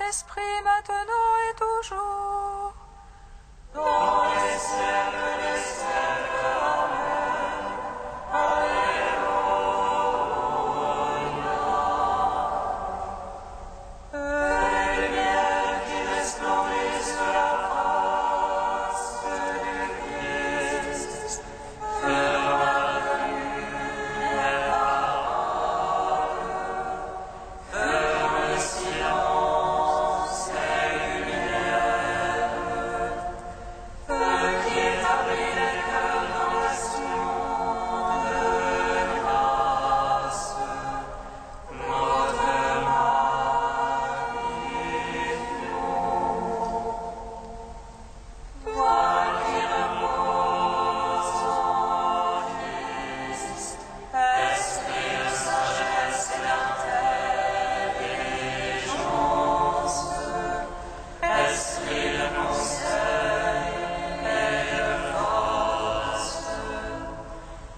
Saint-Esprit, maintenant et toujours. Dans les siècles des siècles. Amen. Alléluia. Lumière qui resplendisse de la face du Christ, faire la lumière, faire le silence et lumière, qui établit les cœurs dans l'action de grâce, notre toi qui reposes en Christ, esprit de sagesse et d'intelligence, esprit de conseil et de force,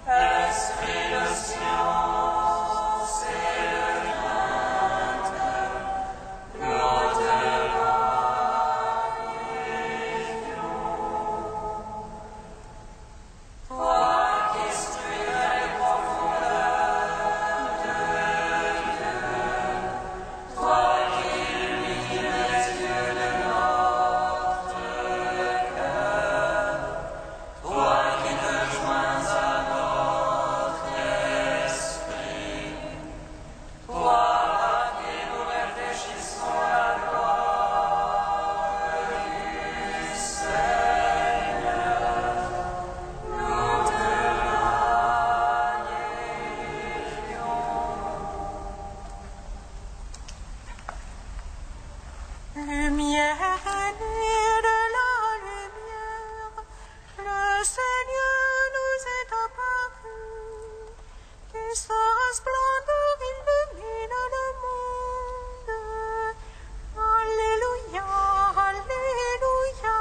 esprit de science et de crainte, notre toi qui instruis les profondeurs de Dieu, toi qui illumines les yeux de notre cœur, toi qui te joins à notre esprit, toi à qui nous réfléchissons la gloire du Seigneur, nous te Lumière née de la lumière, le Seigneur nous est apparu, et sa splendeur illumine le monde. Alléluia, Alléluia.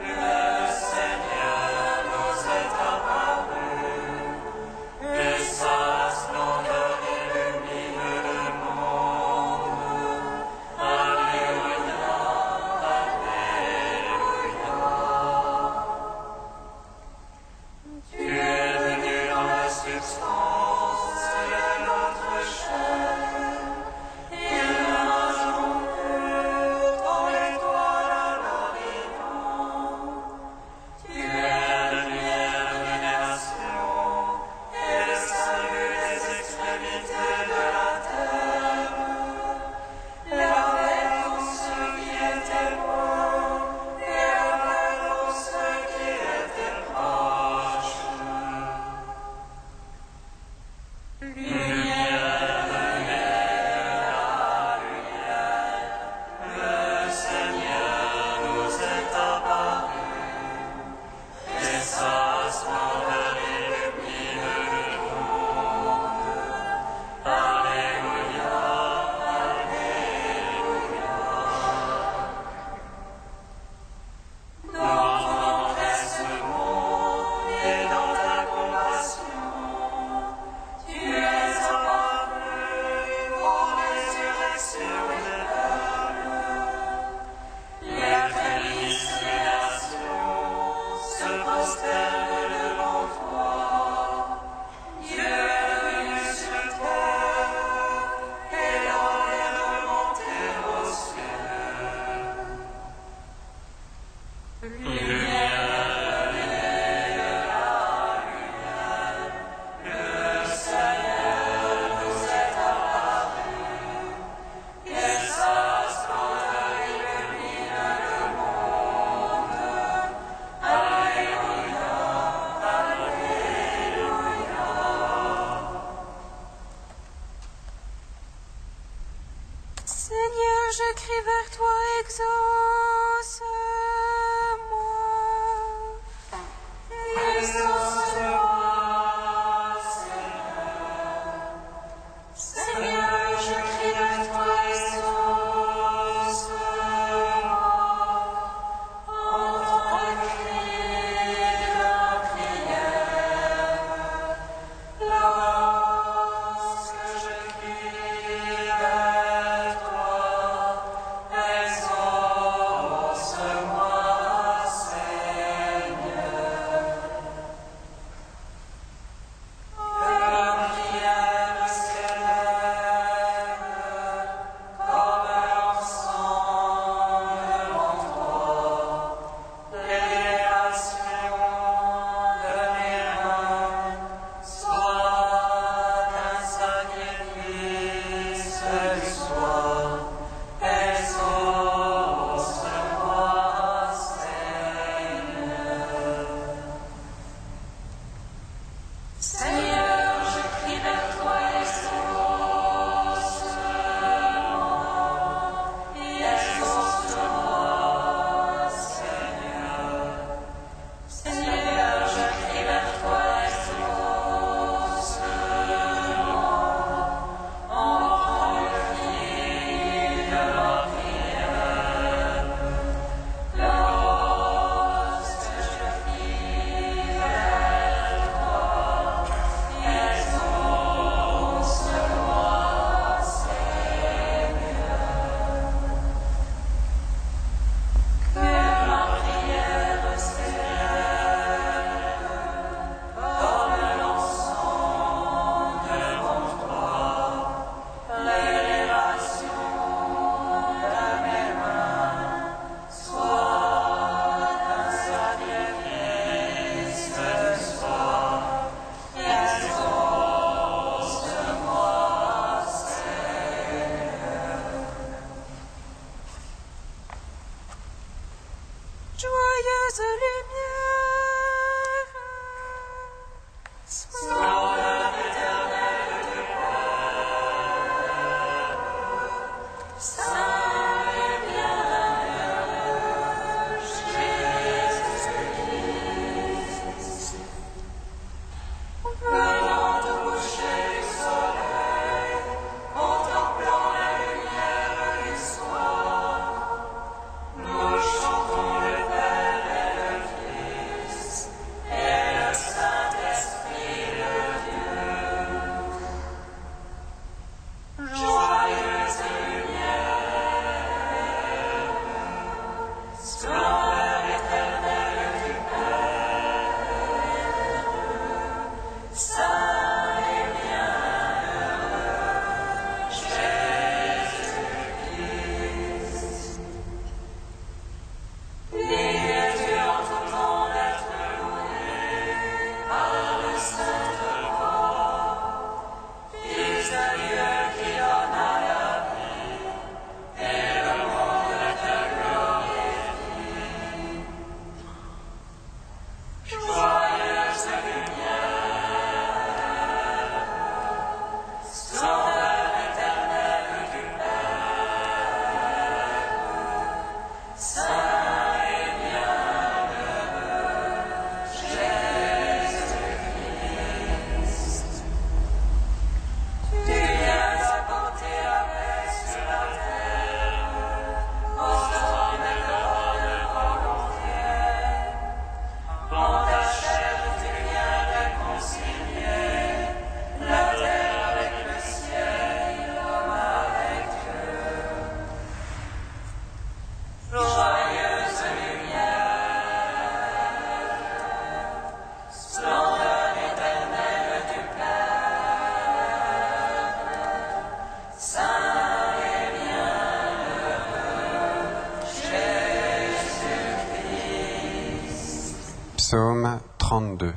Le Seigneur nous est apparu, et sa splendeur illumine le monde. Alléluia, Alléluia. Tu es venu dans la substance de notre chair, il m'a rompu dans l'étoile à l'Orient. Tu es la lumière des nations et le salut des extrémités de la terre. Lave pour ceux qui étaient loin et lave pour ceux qui étaient proches. Le Seigneur nous est apparu, et sa splendeur illumine le monde. Alléluia, Alléluia. Dans ton empressement et dans ta compassion, tu es apparu pour résurrection des peuples. Les prémices des nations se prosternent devant toi. Dieu est venu sur terre et l'homme est remonté aux cieux. Le Seigneur nous est apparu, et sa splendeur illumine le monde. Alléluia, Alléluia. Seigneur, je crie vers toi, exauce-moi. Exauce-moi, Seigneur. Seigneur, je crie vers toi, exauce-moi. Entends le cri de ma prière. lumière. Sois l'Éternel de gloire, saint et bienheureux Jésus-Christ. Venant au coucher du soleil, contemplant la lumière du soir, nous chantons le Père et le Fils et le Saint-Esprit de Dieu. Joyeuse lumière, splendeur éternelle du Père, saint et bienheureux Jésus-Christ. Dieu en tout temps d'être loué par le Saint-Croix, Fils de Dieu qui donne à la vie et le monde te glorifie. Joyeuse lumière, splendeur éternelle du Père, saint et bienheureux Jésus-Christ. Tu viens apporter la paix sur la terre, portant de bonne volonté. En ta chair tu viens réconcilier la terre avec le ciel, l'homme avec Dieu. Joyeuse lumière, splendeur éternelle du Père, saint et bienheureux Jésus-Christ. Psaume 32.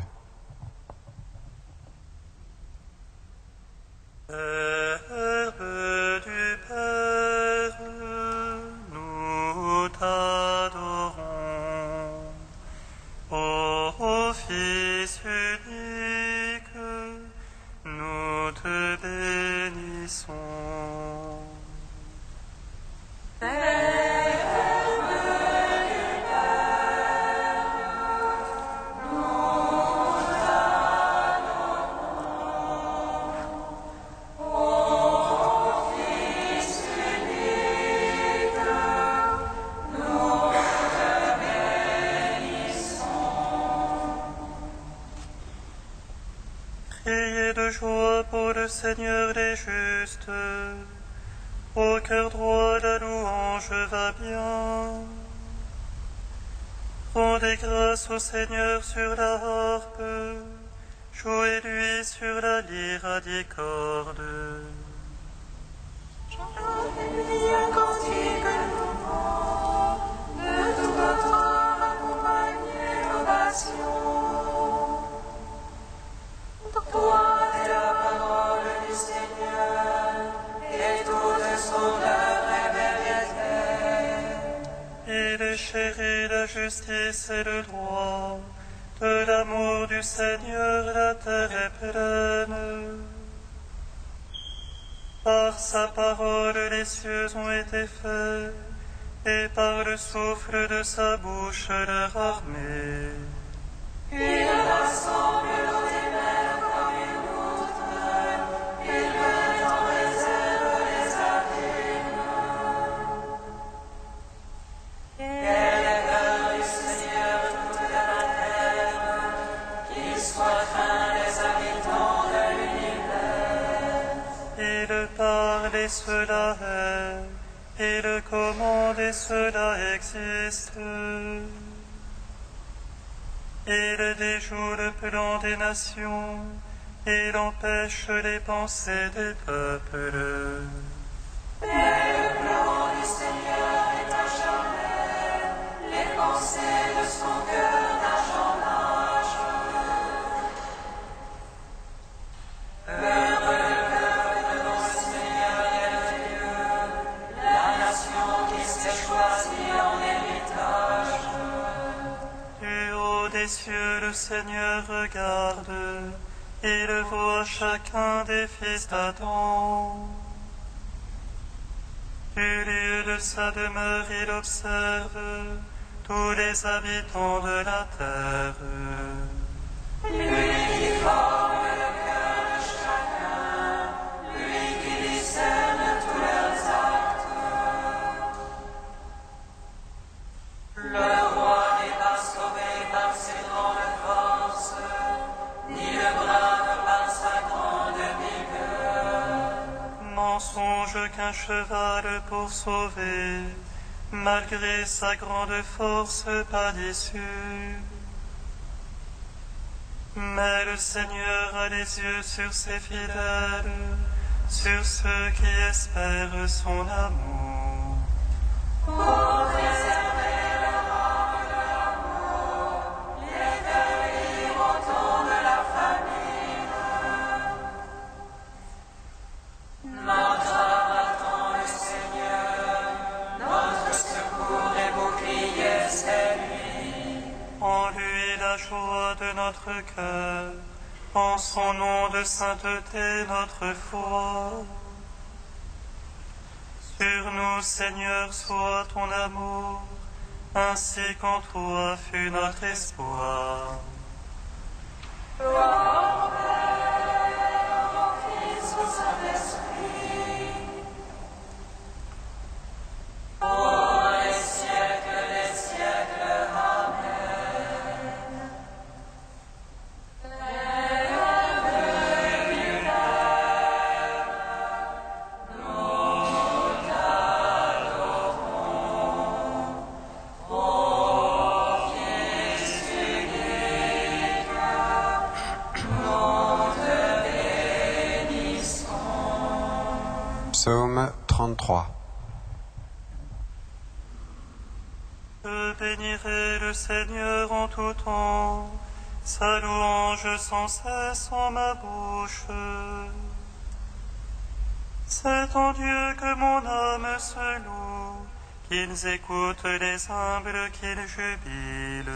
Père du Père, nous t'adorons. Ô Fils unique, nous te bénissons. Criez de joie pour le Seigneur des justes. Au cœur droit la louange va bien. Rendez grâce au Seigneur sur la harpe. Jouez-lui sur la lyre à 10 cordes. Chantez-lui un cantique nouveau, de tout votre âme accompagnez l'ovation. Toi est la parole du Seigneur, et toute son œuvre est vérité. Il est chéri la justice et le droit. De l'amour du Seigneur, la terre est pleine. Par sa parole, les cieux ont été faits, et par le souffle de sa bouche, leur armée. Il rassemble l'eau des mers comme une outre, il met en réserve les abîmes. Quelle est l'heure du Seigneur toute la terre, qu'il soit craint les habitants de l'univers. Il parle et cela est, il commande et cela existe. Il déjoue le plan des nations, il empêche les pensées des peuples. Mais le plan du Seigneur est à jamais, les pensées de son cœur d'âge en âge. Heureux le peuple dont le Seigneur est le Dieu, la nation qui s'est choisie en héritage. les cieux le Seigneur regarde, il voit chacun des fils d'Adam. Du lieu de sa demeure, il observe tous les habitants de la terre. Lui qui forme le cœur de chacun, lui qui discerne tous leurs actes. Le roi n'est pas sauvé par ses grandes forces, ni le brave par sa grande vigueur. Mensonge qu'un cheval pour sauver, malgré sa grande force, pas d'issue. Mais le Seigneur a les yeux sur ses fidèles, sur ceux qui espèrent son amour. Pour préserver leur âme de l'amour, les faire vivre au temps de la famine. Notre âme attend le Seigneur, notre secours et bouclier, c'est lui. En lui la joie de notre cœur, en son nom de sainteté notre foi. Sur nous, Seigneur, soit ton amour, ainsi qu'en toi fut notre espoir. Gloire au Père, au Fils, au Saint-Esprit. Pour les siècles des siècles. Amen. Psaume 33. Je bénirai le Seigneur en tout temps, sa louange sans cesse en ma bouche. C'est en Dieu que mon âme se loue, qu'ils écoutent les humbles, qu'ils jubilent.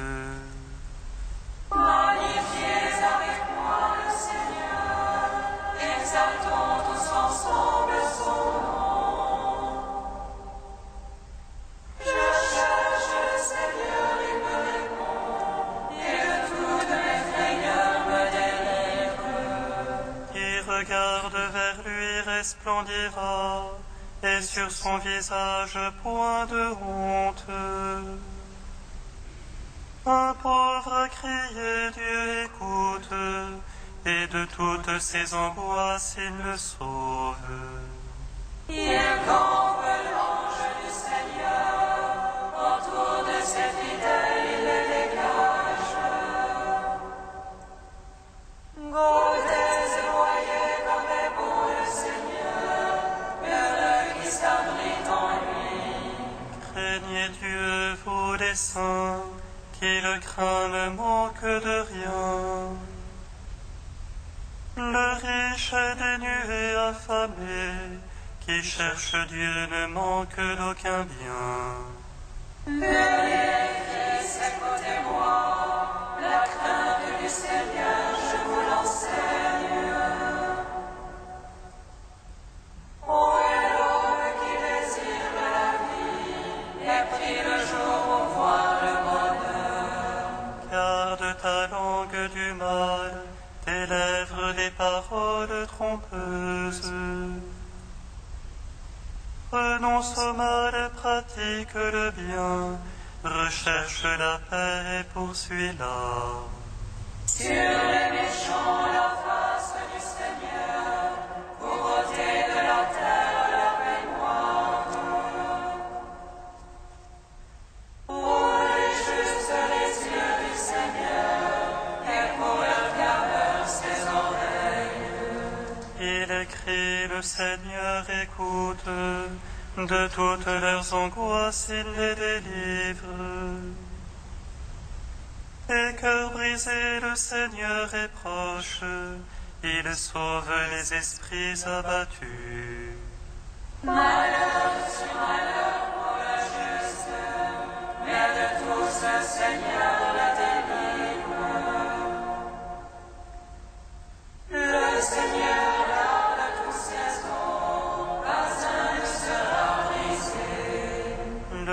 Magnifiez avec moi le Seigneur, exaltons tous ensemble son nom. Je cherche le Seigneur, il me répond, et de toutes mes frayeurs me délivre. Qui regarde vers lui resplendira, et sur son visage point de honte. Un pauvre a crié, Dieu écoute, et de toutes ses angoisses il le sauve. Il campe l'ange du Seigneur, autour de ses fidèles il les dégage. Godez et voyez comme est bon le Seigneur, heureux qui s'abrite en lui. Craignez Dieu, vous les saints, qui le craint ne manque de rien. Le riche est dénu et affamé, qui cherche Dieu ne manque d'aucun bien. Venez, Fils, écoutez-moi, la crainte du Seigneur, je vous l'enseigne. Ô l'homme qui désire la vie, et prie le jour pour voir le bonheur. Garde ta langue du mal, tes lèvres des paroles trompeuses. Renonce au mal et pratique le bien, recherche la paix et poursuis-la. Sur les méchants la face du Seigneur, pour ôter de la terre la baignoire. Pour les justes les yeux du Seigneur, et pour leur clameur ses oreilles. Il écrit, le Seigneur écoute, de toutes leurs angoisses il les délivre. Les cœurs brisés, le Seigneur est proche, il sauve les esprits abattus. Malheur sur malheur pour le juste, mais de tous le Seigneur la délivre.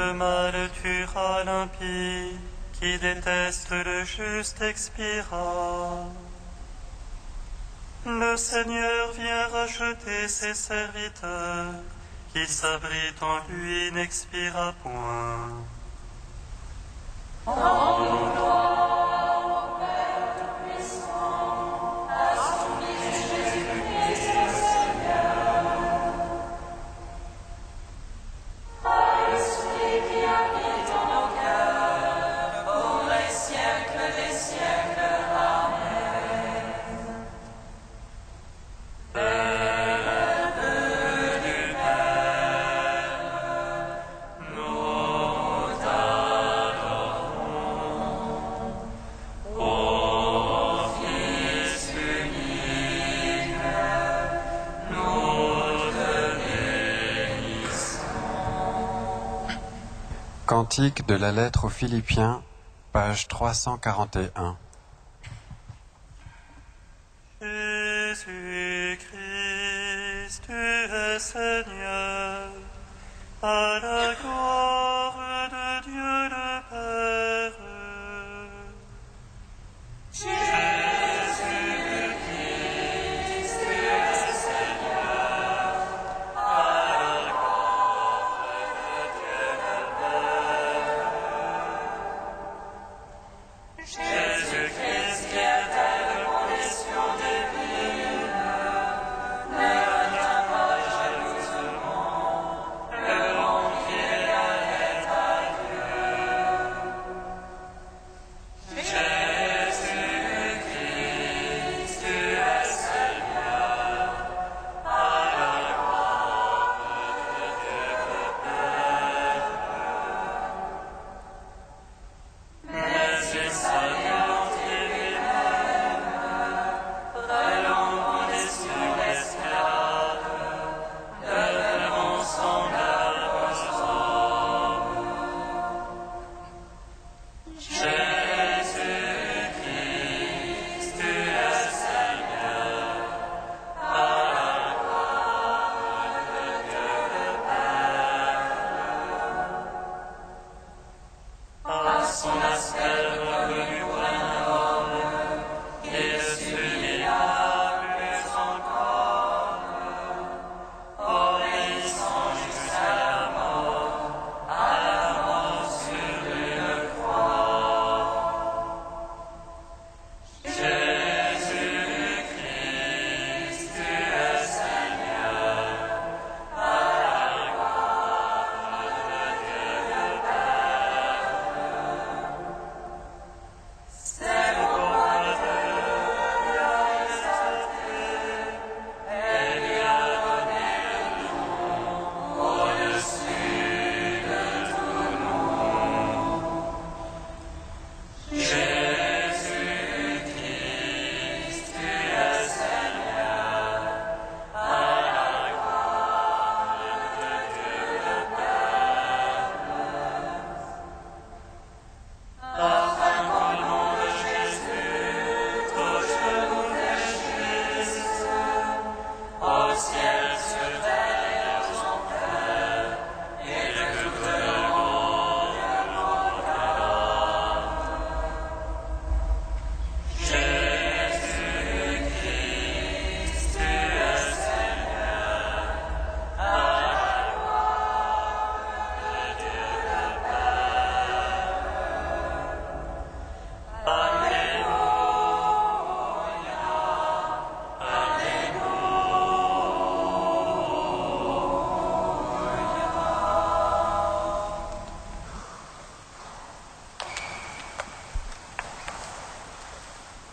le mal tuera l'impie, qui déteste le juste expira. Le Seigneur vient racheter ses serviteurs, qui s'abrite en lui n'expira point. Cantique de la lettre aux Philippiens, page 341. Jésus-Christ, tu es Seigneur, à la gloire de Dieu le Père.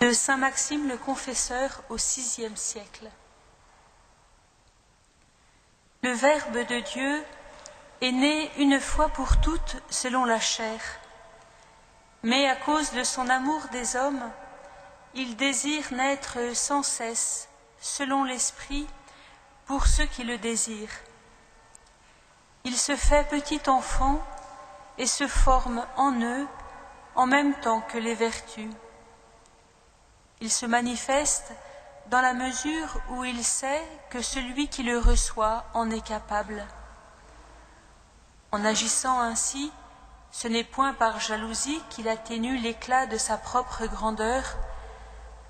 De saint Maxime le Confesseur au VIe siècle. Le Verbe de Dieu est né une fois pour toutes selon la chair, mais à cause de son amour des hommes, il désire naître sans cesse, selon l'Esprit, pour ceux qui le désirent. Il se fait petit enfant et se forme en eux en même temps que les vertus. Il se manifeste dans la mesure où il sait que celui qui le reçoit en est capable. En agissant ainsi, ce n'est point par jalousie qu'il atténue l'éclat de sa propre grandeur,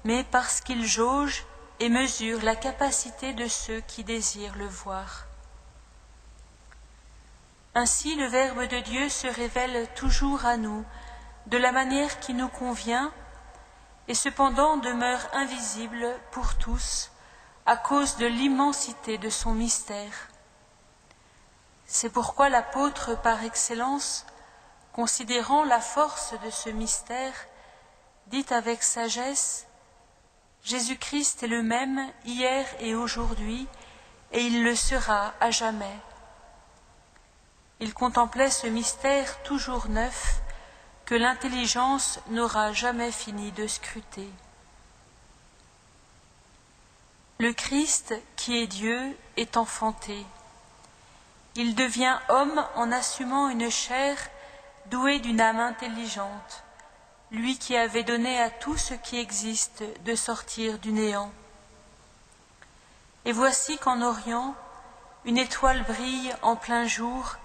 mais parce qu'il jauge et mesure la capacité de ceux qui désirent le voir. Ainsi, le Verbe de Dieu se révèle toujours à nous de la manière qui nous convient, et cependant demeure invisible pour tous à cause de l'immensité de son mystère. C'est pourquoi l'apôtre par excellence, considérant la force de ce mystère, dit avec sagesse: Jésus-Christ est le même hier et aujourd'hui, et il le sera à jamais. Il contemplait ce mystère toujours neuf, que l'intelligence n'aura jamais fini de scruter. Le Christ, qui est Dieu, est enfanté. Il devient homme en assumant une chair douée d'une âme intelligente, lui qui avait donné à tout ce qui existe de sortir du néant. Et voici qu'en Orient, une étoile brille en plein jour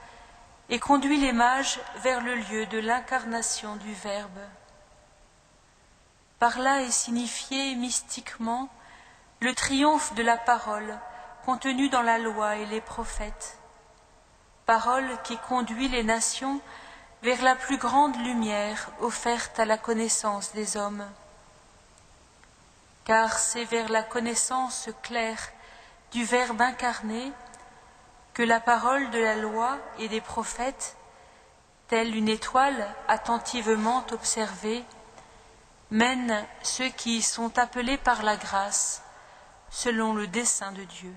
et conduit les mages vers le lieu de l'incarnation du Verbe. Par là est signifié mystiquement le triomphe de la parole contenue dans la loi et les prophètes, parole qui conduit les nations vers la plus grande lumière offerte à la connaissance des hommes. Car c'est vers la connaissance claire du Verbe incarné que la parole de la loi et des prophètes, telle une étoile attentivement observée, mène ceux qui y sont appelés par la grâce, selon le dessein de Dieu.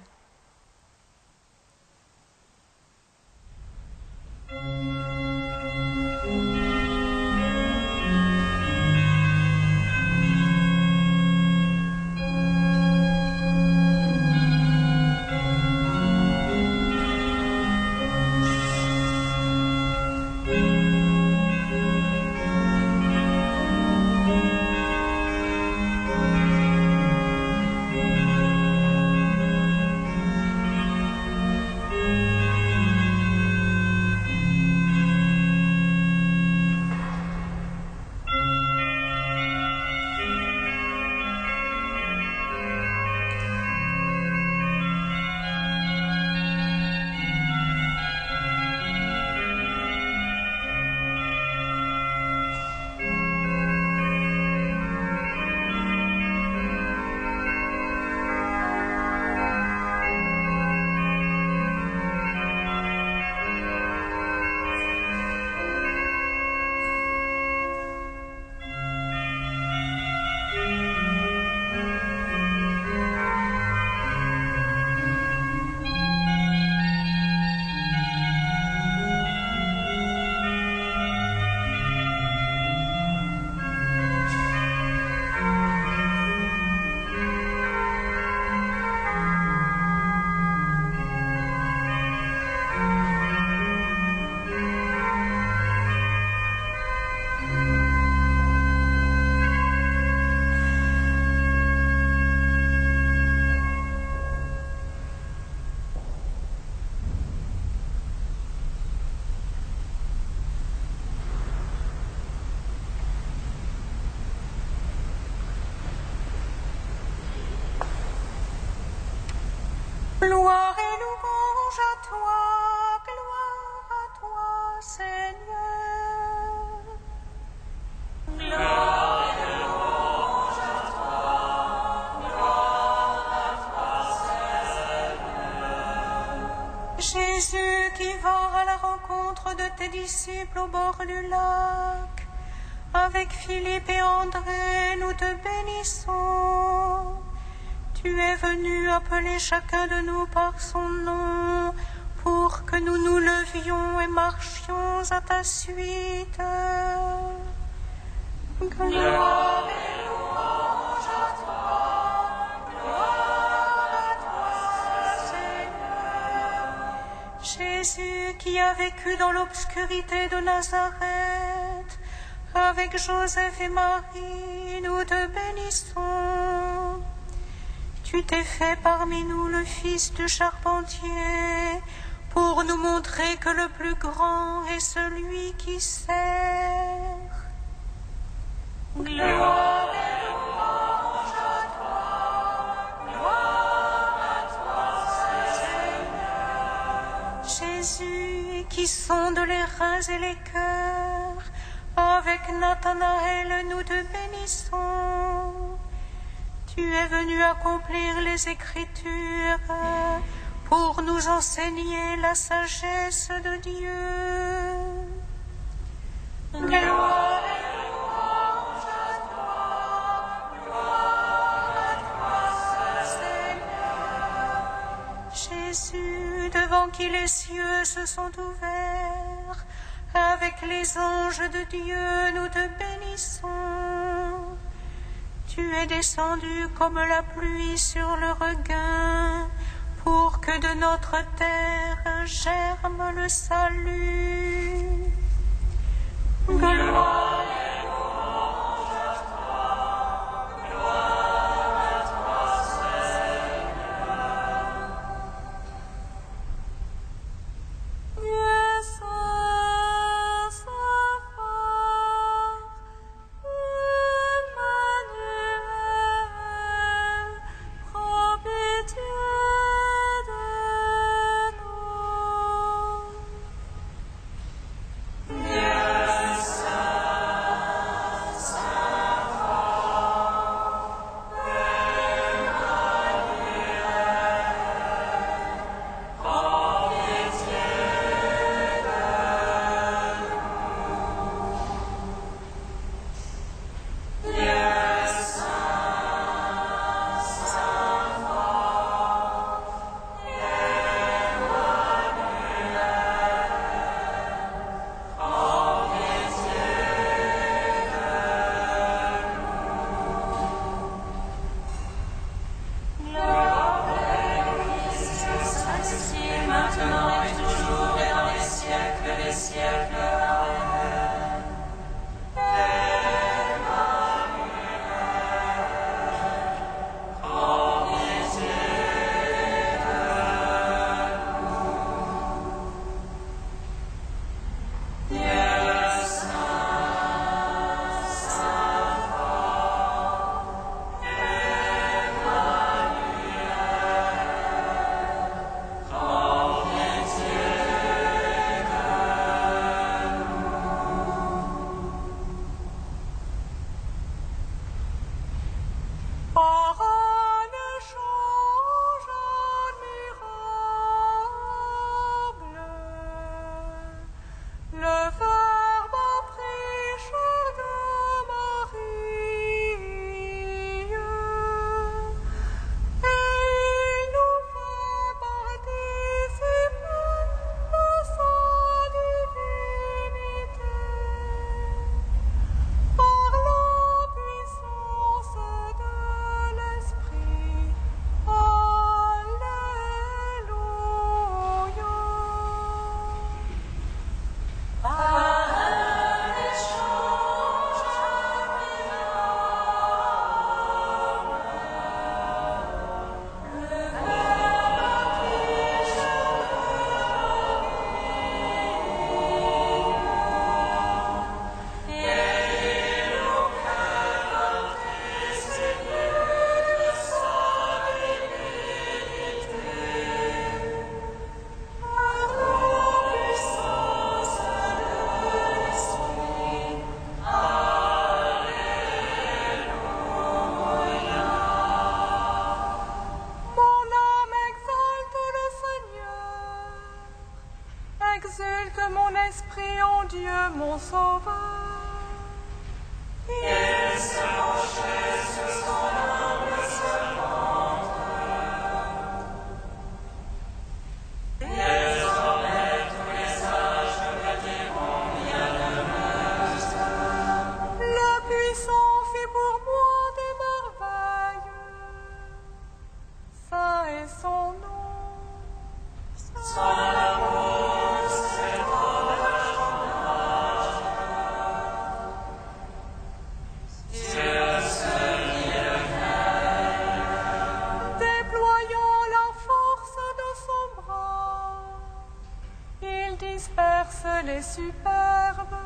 Gloire et louange à toi, Seigneur. Gloire et louange à toi, Jésus qui va à la rencontre de tes disciples au bord du lac, avec Philippe et André, nous te bénissons. Tu es venu appeler chacun de nous par son nom pour que nous nous levions et marchions à ta suite. gloire et louange à toi, Seigneur. Jésus qui a vécu dans l'obscurité de Nazareth, avec Joseph et Marie, nous te bénissons. Tu t'es fait parmi nous le fils du charpentier, pour nous montrer que le plus grand est celui qui sert. Gloire et louange à toi, gloire à toi, Seigneur. Jésus, qui sonde les reins et les cœurs, avec Nathanaël, nous te bénissons. Tu es venu accomplir les Écritures pour nous enseigner la sagesse de Dieu. Gloire et louange à toi, gloire à toi, Seigneur. Jésus, devant qui les cieux se sont ouverts, avec les anges de Dieu, nous te bénissons. Tu es descendu comme la pluie sur le regain, pour que de notre terre germe le salut. Gloire et louange à toi, gloire à toi, Seigneur. Dieu saint, saint fort, Emmanuel, prends pitié de nous. Dieu saint, saint fort, Emmanuel, prends pitié de nous. Dieu saint, saint fort, Emmanuel, prends pitié de nous. Gloire au Fils, au Saint-Esprit, maintenant et toujours et dans les siècles des siècles. Amen. Emmanuel, prends pitié de nous. Dieu saint, saint fort, Emmanuel, prends pitié de nous. Parole change admirable, le Verbe a pris chair de Marie, et il nous fait participer de sa divinité. Par la puissance de l'Esprit. Alléluia. Par un échange admirable, le Verbe a pris chair de Marie, et il nous fait participer de sa divinité. Par la puissance de l'Esprit. Alléluia. Mon âme exalte le Seigneur, exulte mon esprit en Dieu mon Sauveur. Il s'est penché sur son humble servante. Désormais tous les sages me diront bienheureuse. Le puissant fit pour moi des merveilles. Saint est son nom. Son amour s'étend de l'âge en âge. Dieu seul qui le disperse les superbes.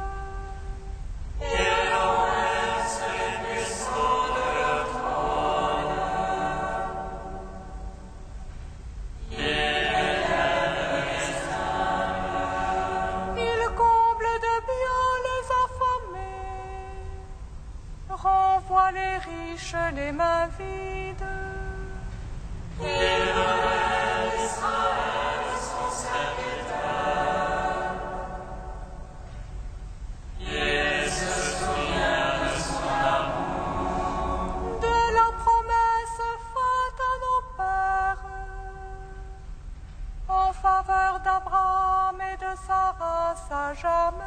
Il comble de bien les affamés, renvoie les riches les mains vides. De la promesse faite à nos pères, en faveur d'Abraham et de sa race à jamais.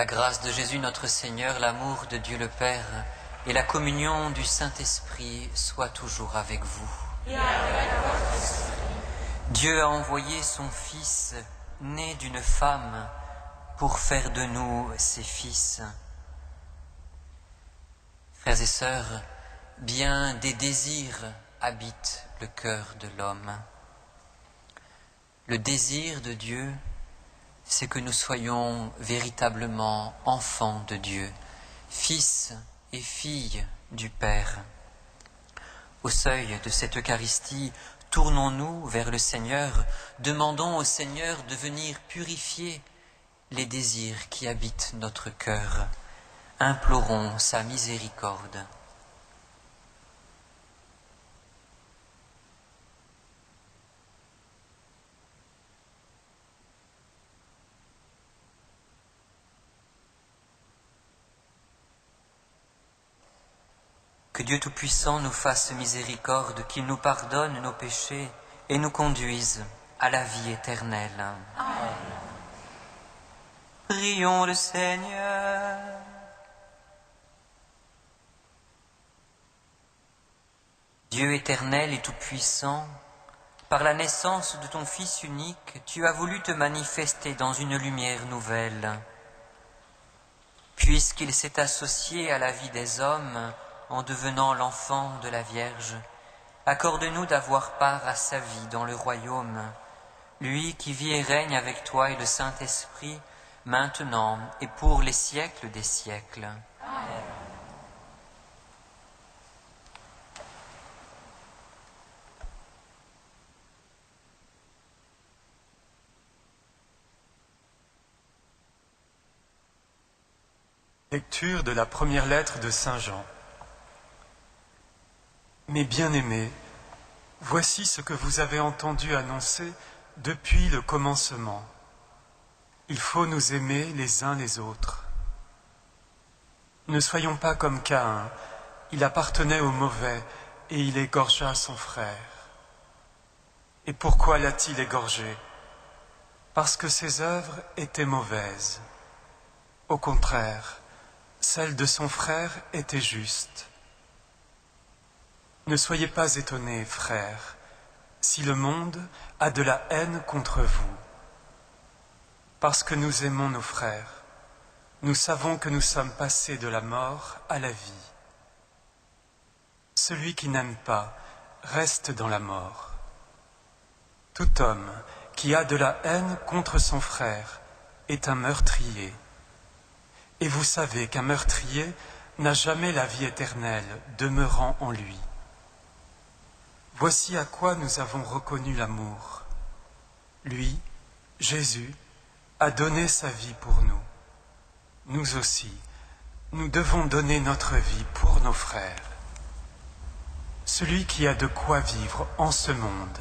La grâce de Jésus notre Seigneur, l'amour de Dieu le Père et la communion du Saint-Esprit soient toujours avec vous. Et avec votre esprit. Dieu a envoyé son Fils, né d'une femme, pour faire de nous ses fils. Frères et sœurs, bien des désirs habitent le cœur de l'homme. Le désir de Dieu, c'est que nous soyons véritablement enfants de Dieu, fils et filles du Père. Au seuil de cette Eucharistie, tournons-nous vers le Seigneur, demandons au Seigneur de venir purifier les désirs qui habitent notre cœur. Implorons sa miséricorde. Que Dieu Tout-Puissant nous fasse miséricorde, qu'il nous pardonne nos péchés et nous conduise à la vie éternelle. Amen. Prions le Seigneur. Dieu éternel et tout-puissant, par la naissance de ton Fils unique, tu as voulu te manifester dans une lumière nouvelle. Puisqu'il s'est associé à la vie des hommes en devenant l'enfant de la Vierge, accorde-nous d'avoir part à sa vie dans le royaume, lui qui vit et règne avec toi et le Saint-Esprit, maintenant et pour les siècles des siècles. Amen. Lecture de la première lettre de Saint Jean. Mes bien-aimés, voici ce que vous avez entendu annoncer depuis le commencement. Il faut nous aimer les uns les autres. Ne soyons pas comme Caïn, il appartenait au mauvais et il égorgea son frère. Et pourquoi l'a-t-il égorgé? Parce que ses œuvres étaient mauvaises. Au contraire, celles de son frère étaient justes. Ne soyez pas étonnés, frères, si le monde a de la haine contre vous. Parce que nous aimons nos frères, nous savons que nous sommes passés de la mort à la vie. Celui qui n'aime pas reste dans la mort. Tout homme qui a de la haine contre son frère est un meurtrier. Et vous savez qu'un meurtrier n'a jamais la vie éternelle demeurant en lui. Voici à quoi nous avons reconnu l'amour. Lui, Jésus, a donné sa vie pour nous. Nous aussi, nous devons donner notre vie pour nos frères. Celui qui a de quoi vivre en ce monde,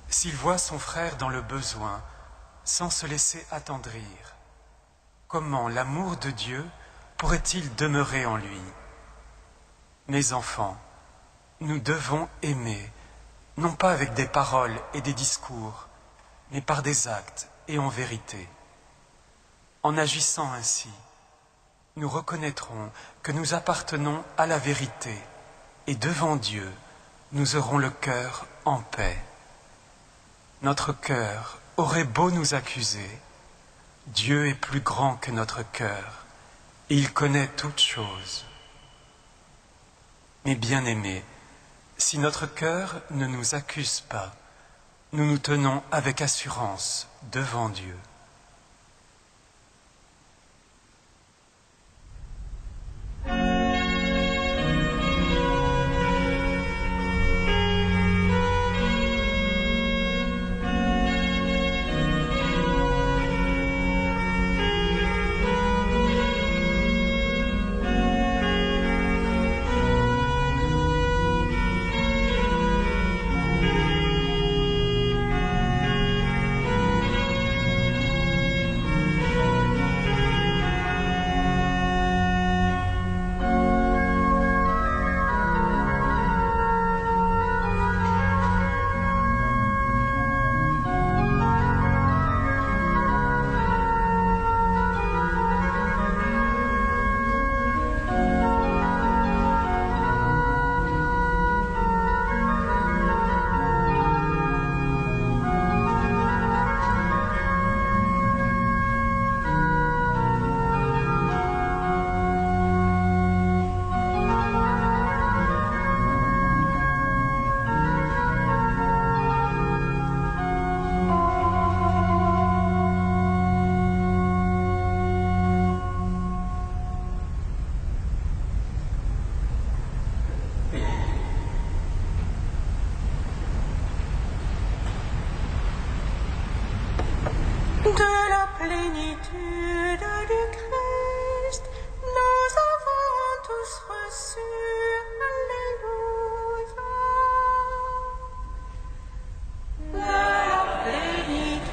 s'il voit son frère dans le besoin, sans se laisser attendrir, comment l'amour de Dieu pourrait-il demeurer en lui? Mes enfants, nous devons aimer, non pas avec des paroles et des discours, mais par des actes et en vérité. En agissant ainsi, nous reconnaîtrons que nous appartenons à la vérité et devant Dieu, nous aurons le cœur en paix. Notre cœur aurait beau nous accuser, Dieu est plus grand que notre cœur et il connaît toutes choses. Mes bien-aimés, si notre cœur ne nous accuse pas, nous nous tenons avec assurance devant Dieu. De la plénitude du Christ, nous avons tous reçu. Alléluia. De la plénitude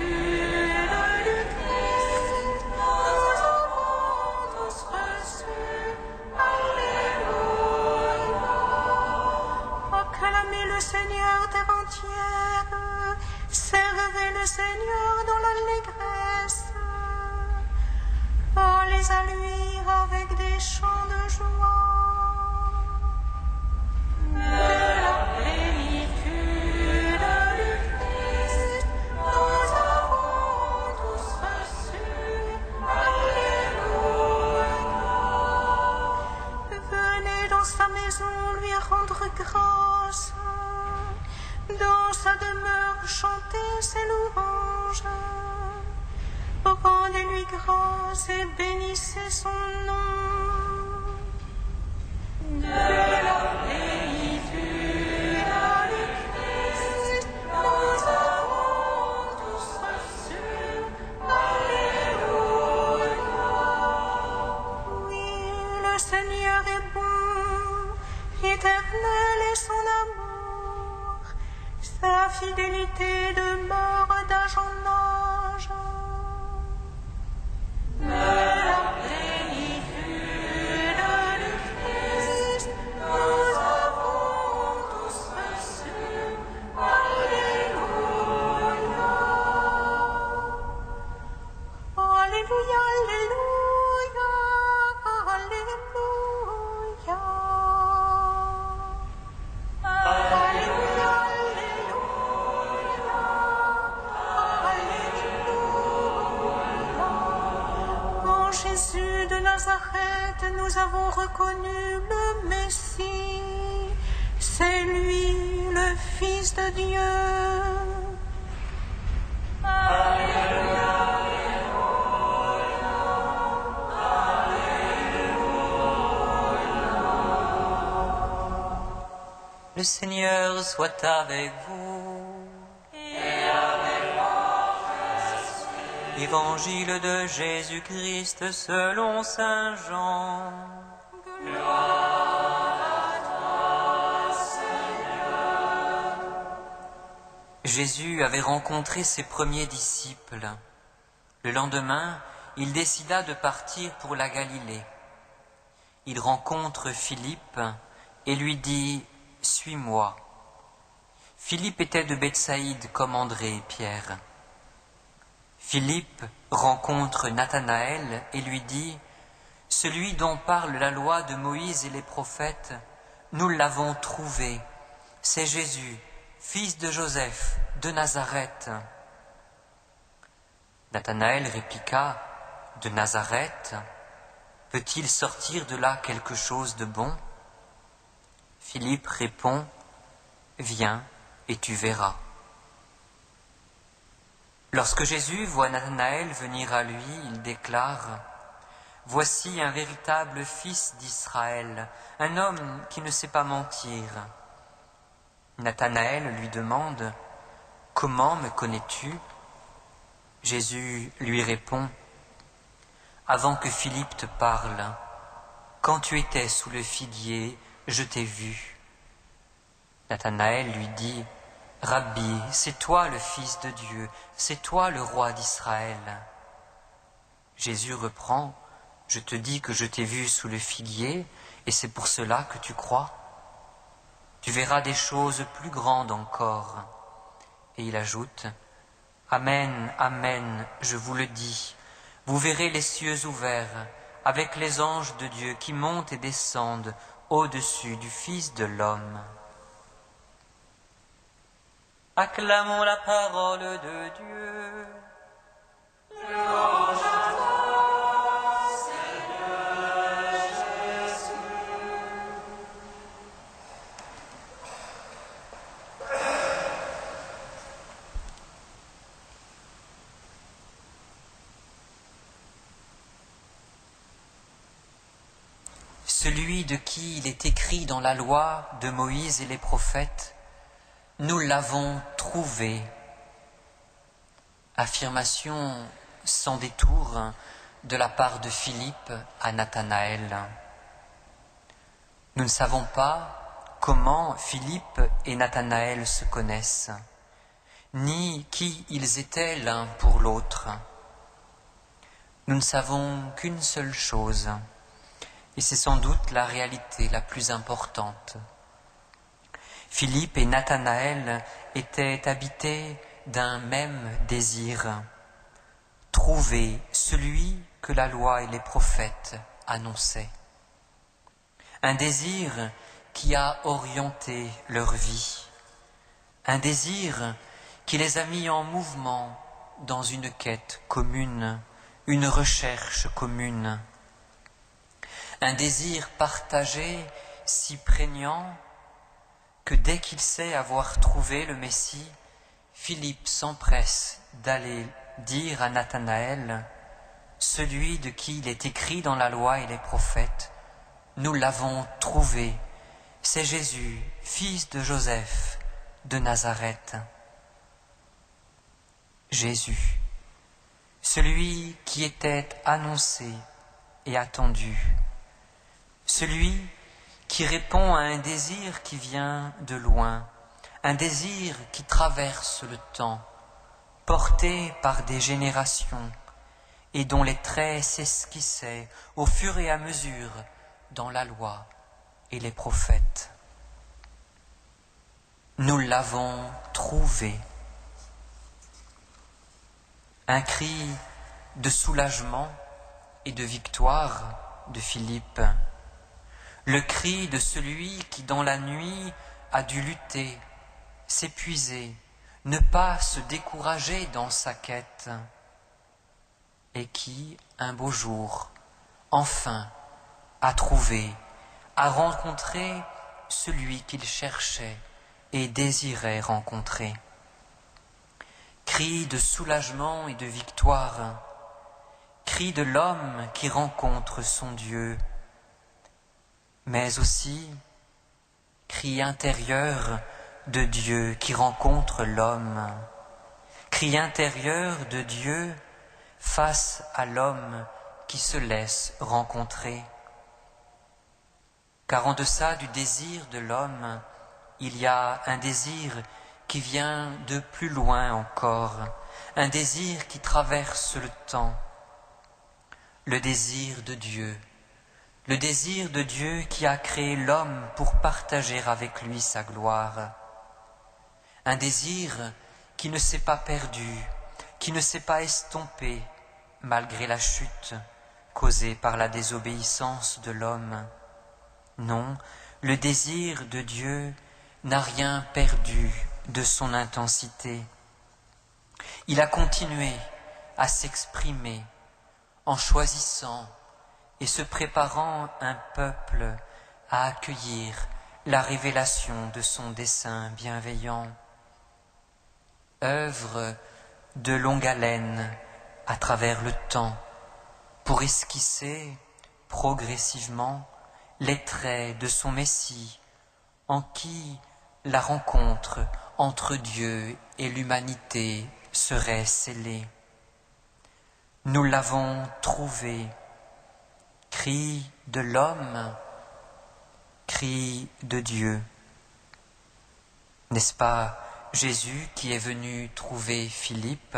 du Christ, nous avons tous reçu. Alléluia. Acclamez le Seigneur terre entière. Servez le Seigneur dans l'allégresse. Allez à lui avec des chants de joie. De la plénitude du Christ, nous avons tous reçu. Alléluia. Venez dans sa maison lui rendre grâce. Dans sa demeure, chantez ses louanges. Rendez-lui grâce et bénissez son nom. De la plénitude du Christ, nous avons tous reçu. Alléluia. Oui, éternel est son amour, sa fidélité demeure d'âge en âge. Mais la plénitude du Christ, nous avons tous reçu. Alléluia. Alléluia, Alléluia, Alléluia. Alléluia, Alléluia, Alléluia. En Jésus de Nazareth, nous avons reconnu le Messie. C'est lui, le Fils de Dieu. Le Seigneur soit avec vous. Et avec Évangile de Jésus-Christ selon Saint Jean. Jésus avait rencontré ses premiers disciples. Le lendemain, il décida de partir pour la Galilée. Il rencontre Philippe et lui dit « Suis-moi ». Philippe était de Bethsaïde comme André et Pierre. Philippe rencontre Nathanaël et lui dit « Celui dont parle la loi de Moïse et les prophètes, nous l'avons trouvé, c'est Jésus, fils de Joseph, de Nazareth. » Nathanaël répliqua « De Nazareth, peut-il sortir de là quelque chose de bon ?» Philippe répond « Viens et tu verras. » Lorsque Jésus voit Nathanaël venir à lui, il déclare « Voici un véritable fils d'Israël, un homme qui ne sait pas mentir. » Nathanaël lui demande « Comment me connais-tu » Jésus lui répond « Avant que Philippe te parle, quand tu étais sous le figuier, je t'ai vu. » Nathanaël lui dit « Rabbi, c'est toi le Fils de Dieu, c'est toi le roi d'Israël. » Jésus reprend « Je te dis que je t'ai vu sous le figuier, et c'est pour cela que tu crois. Tu verras des choses plus grandes encore. » Et il ajoute « Amen, amen, je vous le dis, vous verrez les cieux ouverts, avec les anges de Dieu qui montent et descendent au-dessus du Fils de l'homme. » Acclamons la parole de Dieu. Louange à toi, Seigneur Jésus. Celui de qui il est écrit dans la loi de Moïse et les prophètes, nous l'avons trouvé. Affirmation sans détour de la part de Philippe à Nathanaël. Nous ne savons pas comment Philippe et Nathanaël se connaissent, ni qui ils étaient l'un pour l'autre. Nous ne savons qu'une seule chose, et c'est sans doute la réalité la plus importante. Philippe et Nathanaël étaient habités d'un même désir, trouver celui que la loi et les prophètes annonçaient. Un désir qui a orienté leur vie, un désir qui les a mis en mouvement dans une quête commune, une recherche commune. Un désir partagé si prégnant que dès qu'il sait avoir trouvé le Messie, Philippe s'empresse d'aller dire à Nathanaël, celui de qui il est écrit dans la loi et les prophètes, nous l'avons trouvé, c'est Jésus, fils de Joseph, de Nazareth. Jésus, celui qui était annoncé et attendu, celui qui répond à un désir qui vient de loin, un désir qui traverse le temps, porté par des générations, et dont les traits s'esquissaient au fur et à mesure dans la loi et les prophètes. Nous l'avons trouvé. Un cri de soulagement et de victoire de Philippe, le cri de celui qui dans la nuit a dû lutter, s'épuiser, ne pas se décourager dans sa quête, et qui, un beau jour, enfin, a trouvé, a rencontré celui qu'il cherchait et désirait rencontrer. Cri de soulagement et de victoire, cri de l'homme qui rencontre son Dieu, mais aussi cri intérieur de Dieu qui rencontre l'homme, cri intérieur de Dieu face à l'homme qui se laisse rencontrer. Car en deçà du désir de l'homme, il y a un désir qui vient de plus loin encore, un désir qui traverse le temps, le désir de Dieu. Le désir de Dieu qui a créé l'homme pour partager avec lui sa gloire. Un désir qui ne s'est pas perdu, qui ne s'est pas estompé malgré la chute causée par la désobéissance de l'homme. Non, le désir de Dieu n'a rien perdu de son intensité. Il a continué à s'exprimer en choisissant et se préparant un peuple à accueillir la révélation de son dessein bienveillant. Œuvre de longue haleine à travers le temps, pour esquisser progressivement les traits de son Messie, en qui la rencontre entre Dieu et l'humanité serait scellée. Nous l'avons trouvé. Cri de l'homme, cri de Dieu. N'est-ce pas Jésus qui est venu trouver Philippe?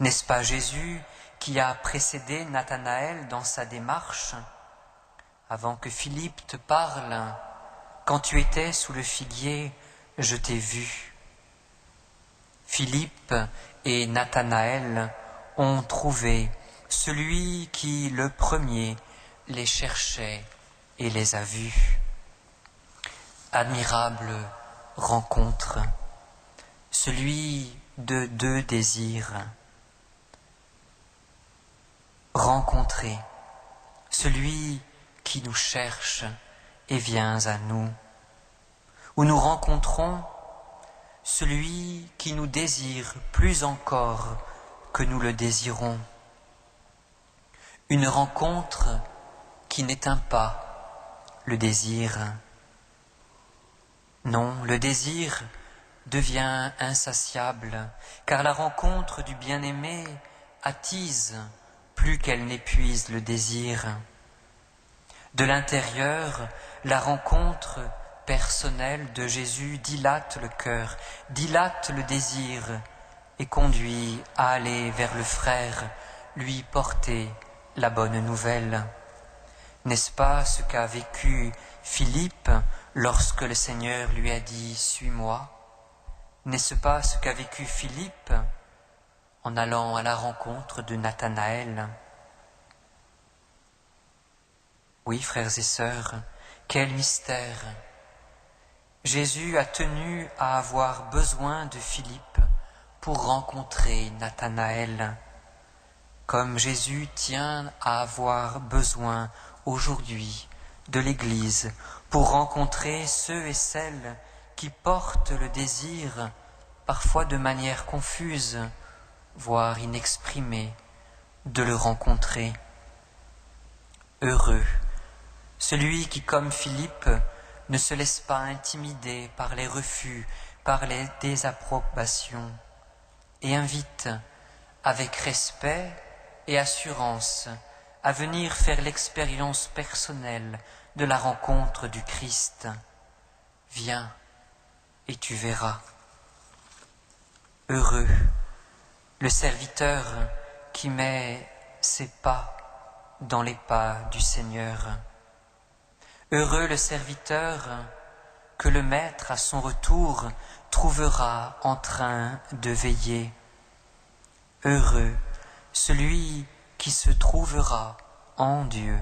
N'est-ce pas Jésus qui a précédé Nathanaël dans sa démarche? Avant que Philippe te parle, quand tu étais sous le figuier, je t'ai vu. Philippe et Nathanaël ont trouvé celui qui, le premier, les cherchait et les a vus. Admirable rencontre, celui de deux désirs. Rencontrer celui qui nous cherche et vient à nous, où nous rencontrons celui qui nous désire plus encore que nous le désirons. Une rencontre qui n'éteint pas le désir. Non, le désir devient insatiable, car la rencontre du bien-aimé attise plus qu'elle n'épuise le désir. De l'intérieur, la rencontre personnelle de Jésus dilate le cœur, dilate le désir et conduit à aller vers le frère, lui porter la bonne nouvelle. N'est-ce pas ce qu'a vécu Philippe lorsque le Seigneur lui a dit « Suis-moi » ? N'est-ce pas ce qu'a vécu Philippe en allant à la rencontre de Nathanaël ? Oui, frères et sœurs, quel mystère! Jésus a tenu à avoir besoin de Philippe pour rencontrer Nathanaël, comme Jésus tient à avoir besoin aujourd'hui de l'Église pour rencontrer ceux et celles qui portent le désir, parfois de manière confuse, voire inexprimée, de le rencontrer. Heureux celui qui, comme Philippe, ne se laisse pas intimider par les refus, par les désapprobations, et invite avec respect et assurance à venir faire l'expérience personnelle de la rencontre du Christ. Viens et tu verras. Heureux le serviteur qui met ses pas dans les pas du Seigneur. Heureux le serviteur que le Maître à son retour trouvera en train de veiller. Heureux celui qui se trouvera en Dieu.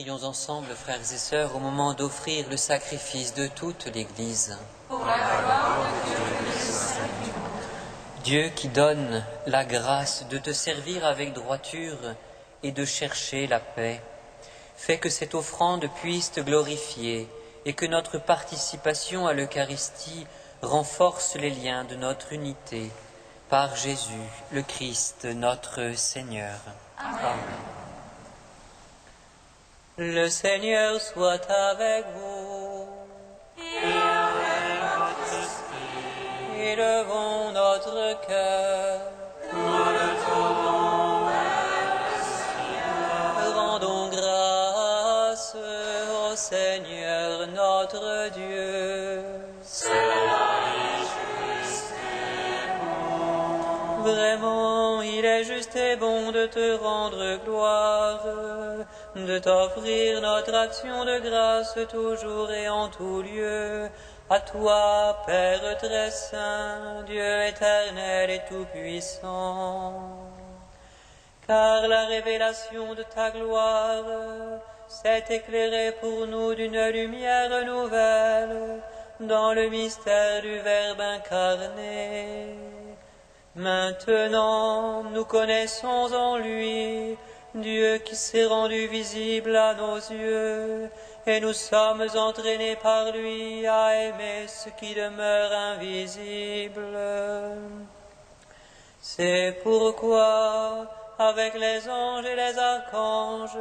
Prions ensemble, frères et sœurs, au moment d'offrir le sacrifice de toute l'Église. Pour la gloire de Dieu. Dieu qui donne la grâce de te servir avec droiture et de chercher la paix, fais que cette offrande puisse te glorifier et que notre participation à l'Eucharistie renforce les liens de notre unité. Par Jésus, le Christ, notre Seigneur. Amen. Le Seigneur soit avec vous. Et avec votre esprit, Élevons notre cœur. nous le tournons vers le Seigneur. Rendons grâce au Seigneur notre Dieu. Cela est juste et bon. Vraiment, il est juste et bon de te rendre gloire, de t'offrir notre action de grâce toujours et en tout lieu. À toi, Père très saint, Dieu éternel et tout-puissant. Car la révélation de ta gloire s'est éclairée pour nous d'une lumière nouvelle dans le mystère du Verbe incarné. Maintenant, nous connaissons en lui Dieu qui s'est rendu visible à nos yeux, et nous sommes entraînés par lui à aimer ce qui demeure invisible. C'est pourquoi, avec les anges et les archanges,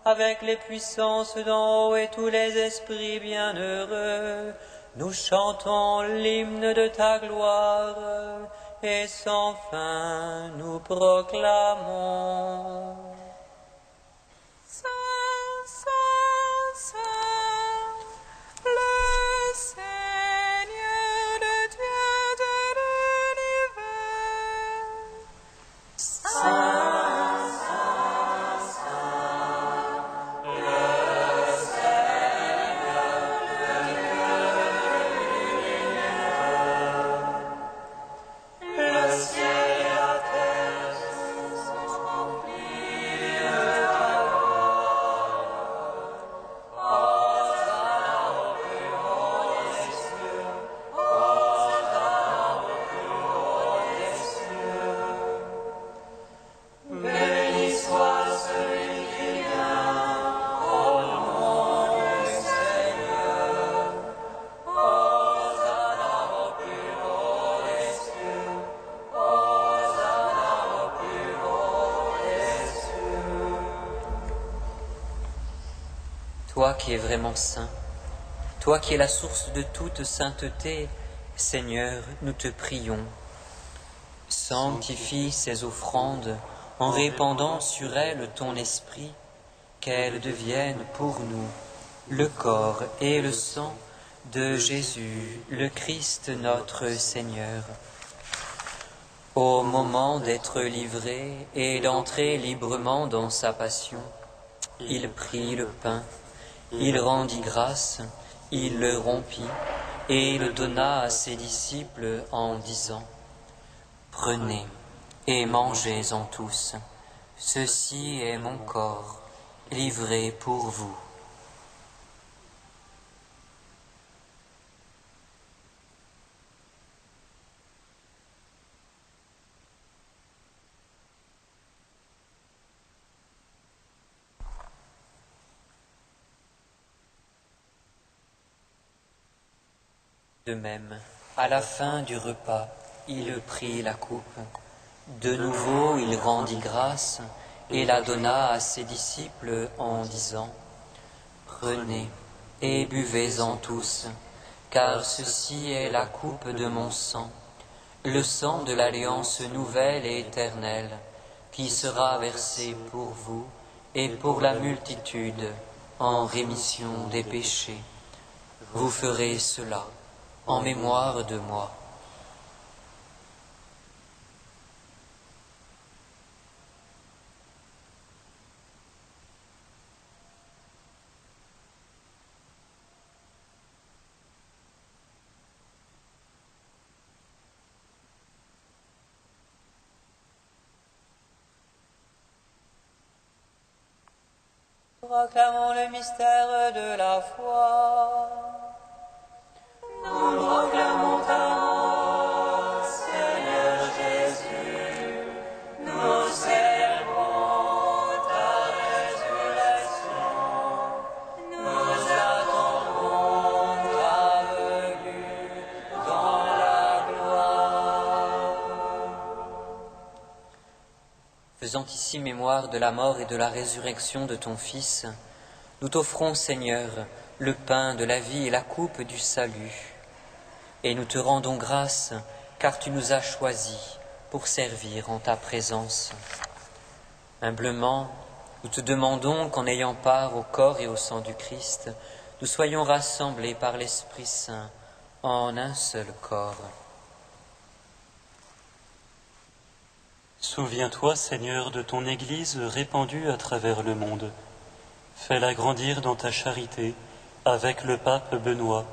avec les puissances d'en haut et tous les esprits bienheureux, nous chantons l'hymne de ta gloire, et sans fin nous proclamons. Saint, Saint, Saint, le Seigneur, le Dieu de l'univers. Saint, Saint, Saint, le Seigneur, le Dieu de l'univers. Le ciel et la terre sont remplis de ta gloire. Hosanna au plus haut des cieux. Hosanna au plus haut des cieux. Béni soit celui qui vient au nom du Seigneur. Hosanna au plus haut des cieux. Hosanna au plus haut des cieux. Toi qui es vraiment saint, toi qui es la source de toute sainteté, Seigneur, nous te prions. Sanctifie ces offrandes en répandant sur elles ton esprit, qu'elles deviennent pour nous le corps et le sang de Jésus, le Christ notre Seigneur. Au moment d'être livré et d'entrer librement dans sa passion, il prit le pain, il rendit grâce, il le rompit et le donna à ses disciples en disant : Prenez et mangez-en tous, ceci est mon corps, livré pour vous. De même, à la fin du repas, il prit la coupe. De nouveau, il rendit grâce et la donna à ses disciples en disant : Prenez et buvez-en tous, car ceci est la coupe de mon sang, le sang de l'alliance nouvelle et éternelle, qui sera versé pour vous et pour la multitude en rémission des péchés. Vous ferez cela en mémoire de moi. Proclamons le mystère de la foi. Nous proclamons ta mort, Seigneur Jésus. Nous célébrons ta résurrection. Nous attendons ta venue dans la gloire. Faisant ici mémoire de la mort et de la résurrection de ton Fils, nous t'offrons, Seigneur, le pain de la vie et la coupe du salut. Et nous te rendons grâce, car tu nous as choisis pour servir en ta présence. Humblement, nous te demandons qu'en ayant part au corps et au sang du Christ, nous soyons rassemblés par l'Esprit Saint en un seul corps. Souviens-toi, Seigneur, de ton Église répandue à travers le monde. Fais-la grandir dans ta charité avec le pape Benoît,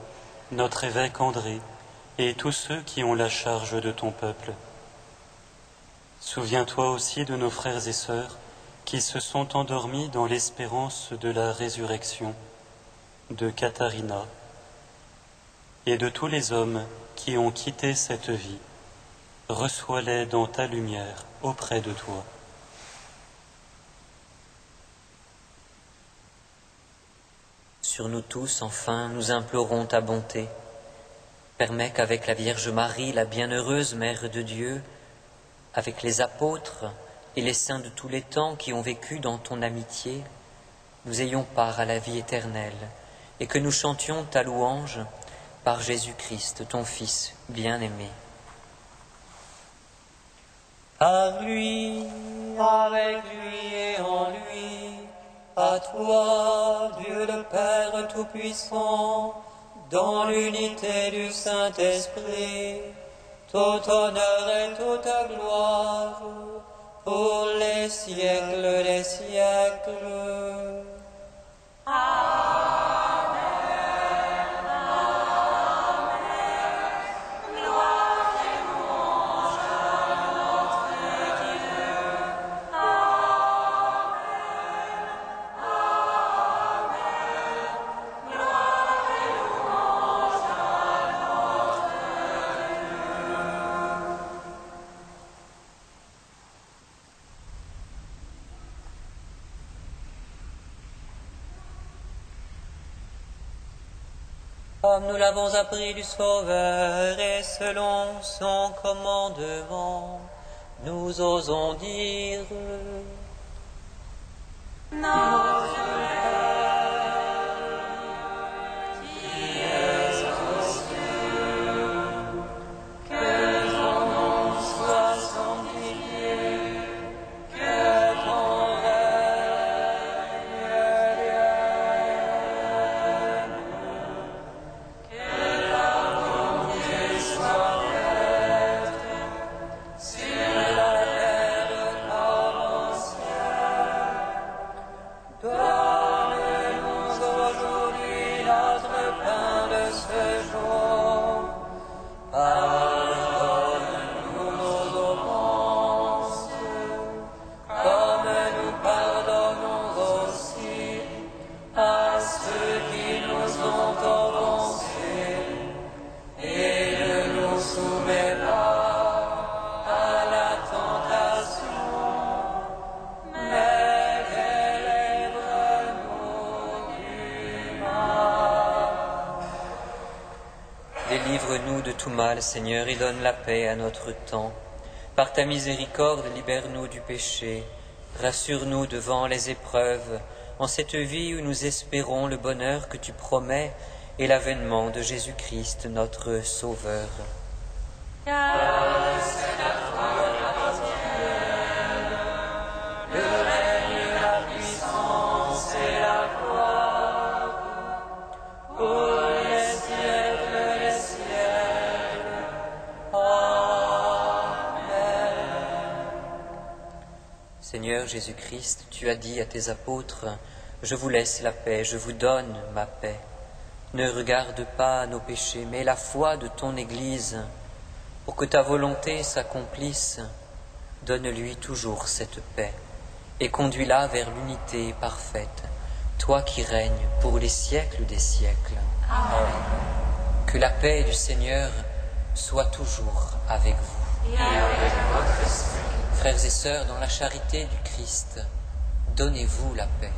notre évêque André et tous ceux qui ont la charge de ton peuple. Souviens-toi aussi de nos frères et sœurs qui se sont endormis dans l'espérance de la résurrection, de Katharina et de tous les hommes qui ont quitté cette vie. Reçois-les dans ta lumière auprès de toi. Sur nous tous, enfin, nous implorons ta bonté. Permets qu'avec la Vierge Marie, la bienheureuse Mère de Dieu, avec les apôtres et les saints de tous les temps qui ont vécu dans ton amitié, nous ayons part à la vie éternelle et que nous chantions ta louange par Jésus-Christ, ton Fils bien-aimé. Par lui, avec lui et en lui, à toi, Dieu le Père Tout-Puissant, dans l'unité du Saint-Esprit, tout honneur et toute gloire, pour les siècles des siècles. Comme nous l'avons appris du Sauveur et selon son commandement, nous osons dire: Notre Père, qui es aux cieux, que ton nom soit sanctifié, que ton règne vienne. Délivre-nous de tout mal, Seigneur, et donne la paix à notre temps. Par ta miséricorde, libère-nous du péché. Rassure-nous devant les épreuves, en cette vie où nous espérons le bonheur que tu promets et l'avènement de Jésus-Christ, notre Sauveur. Seigneur Jésus-Christ, tu as dit à tes apôtres, « Je vous laisse la paix, je vous donne ma paix. Ne regarde pas nos péchés, mais la foi de ton Église. Pour que ta volonté s'accomplisse, donne-lui toujours cette paix et conduis-la vers l'unité parfaite, toi qui règnes pour les siècles des siècles. Amen. Que la paix du Seigneur soit toujours avec vous. Et avec votre esprit. Frères et sœurs, dans la charité du Christ, donnez-vous la paix.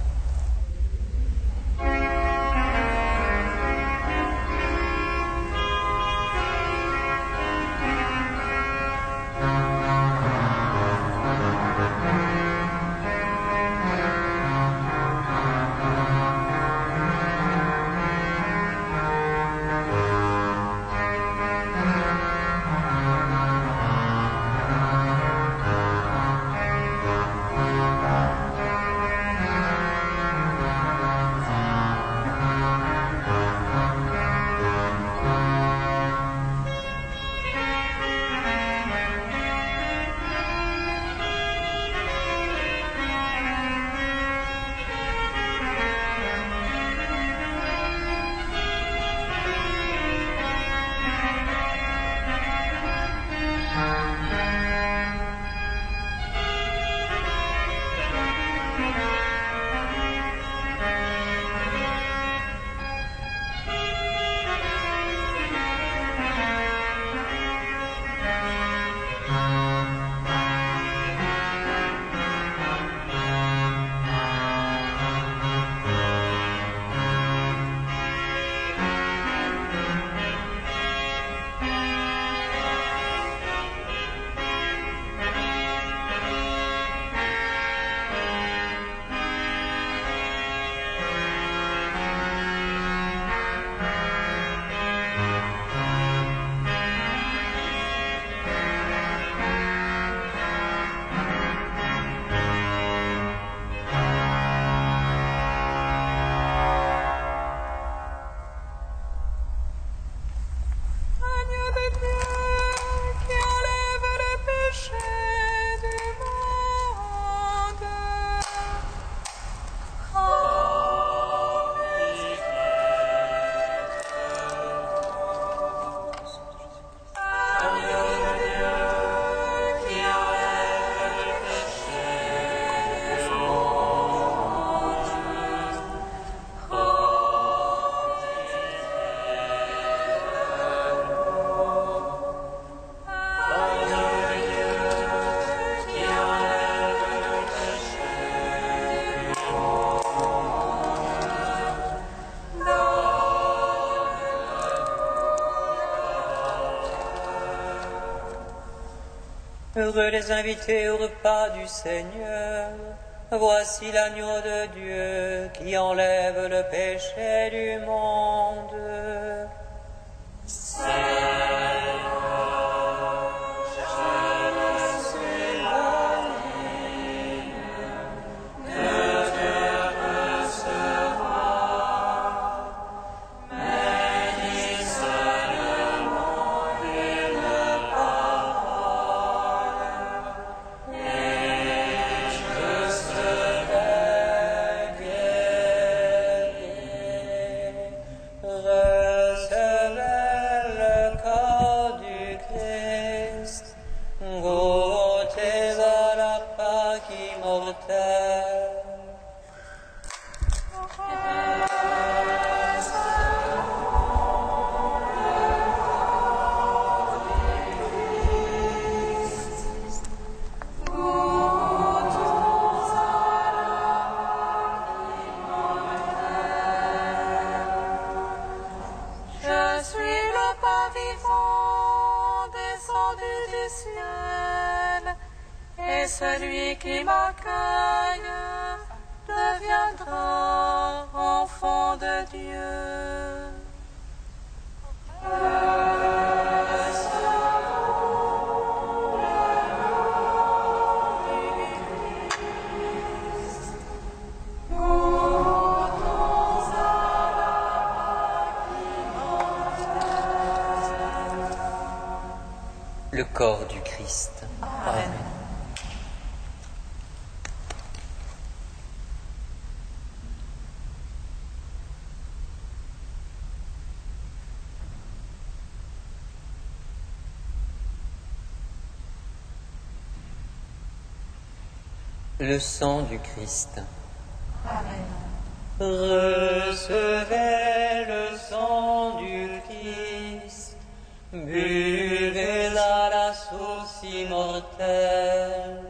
Heureux les invités au repas du Seigneur. Voici l'agneau de Dieu qui enlève le péché du monde. Celui qui m'accueille deviendra enfant de Dieu. Le corps du Christ. Amen. Le sang du Christ. Amen. Recevez le sang du Christ, buvez à la source immortelle.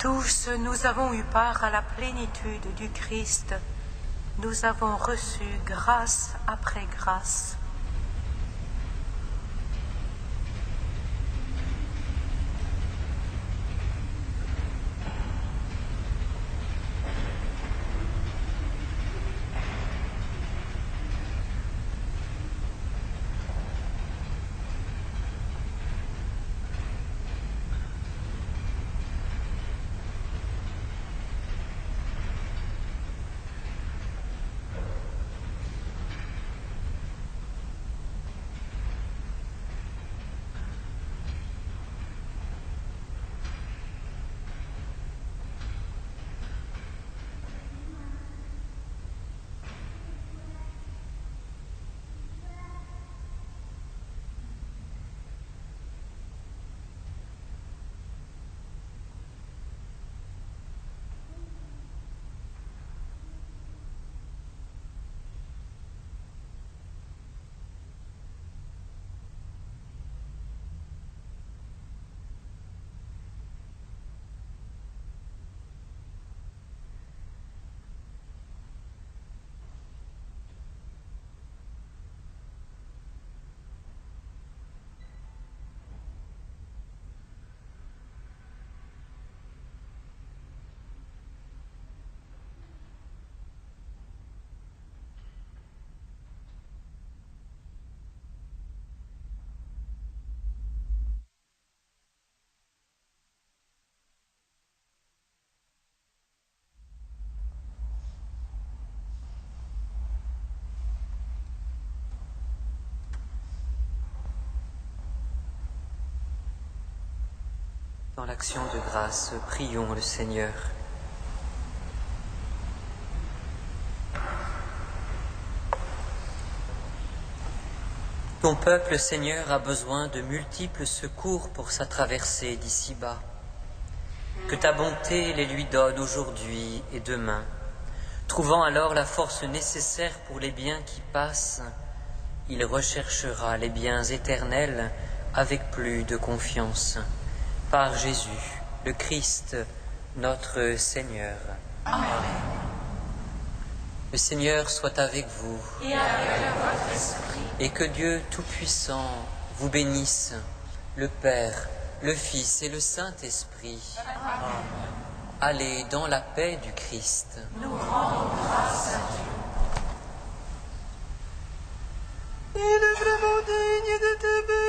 Tous nous avons eu part à la plénitude du Christ. Nous avons reçu grâce après grâce. Dans l'action de grâce, prions le Seigneur. Ton peuple, Seigneur, a besoin de multiples secours pour sa traversée d'ici-bas. Que ta bonté les lui donne aujourd'hui et demain, trouvant alors la force nécessaire pour les biens qui passent, il recherchera les biens éternels avec plus de confiance. Par Jésus, le Christ, notre Seigneur. Amen. Le Seigneur soit avec vous. Et avec votre esprit. Et que Dieu Tout-Puissant vous bénisse, le Père, le Fils et le Saint-Esprit. Amen. Allez dans la paix du Christ. Nous rendons grâce à Dieu. Il est vraiment digne de te bénir.